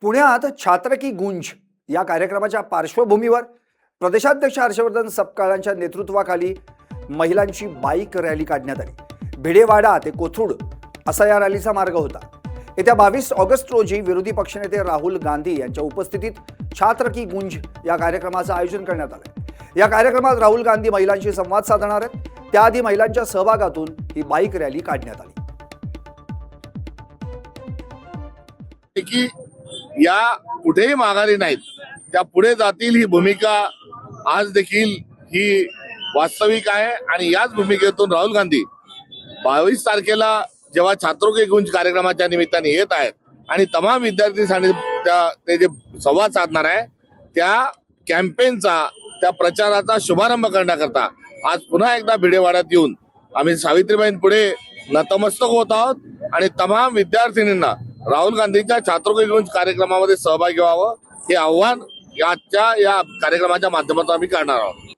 पुण्यात छात्र की गूंज या कार्यक्रमाच्या पार्श्वभूमीवर प्रदेशाध्यक्ष हर्षवर्धन सपकाळांच्या नेतृत्वाखाली महिलांची बाईक रॅली काढण्यात आली। भिडेवाडा ते कोथरूड असा या रॅलीचा मार्ग होता। येत्या 22 ऑगस्ट रोजी विरोधी पक्षनेते राहुल गांधी यांच्या उपस्थितीत छात्र की गूंज या कार्यक्रमाचं आयोजन करण्यात आलं। या कार्यक्रमात राहुल गांधी महिलांशी संवाद साधणार आहेत। त्याआधी महिलांच्या सहभागातून ही बाईक रॅली काढण्यात आली। की या कुठेही माघारी नाहीत, त्या पुढे जातील ही भूमिका आज देखील ही वास्तविक आहे। आणि याच भूमिकेतून राहुल गांधी 22 तारखेला जेव्हा छात्रों के गूंज कार्यक्रमाच्या निमित्ताने येत आहेत आणि तमाम विद्यार्थी ते जे संवाद साधणार आहे त्या कॅम्पेनचा, त्या प्रचाराचा शुभारंभ करण्याकरता आज पुन्हा एकदा भिडेवाड्यात येऊन आम्ही सावित्रीबाईं पुढे नतमस्तक होत आहोत आणि तमाम विद्यार्थिनींना राहुल गांधींच्या छात्रों के गूंज कार्यक्रमामध्ये सहभागी व्हावं हे आव्हान आजच्या या कार्यक्रमाच्या माध्यमातून आम्ही करणार आहोत।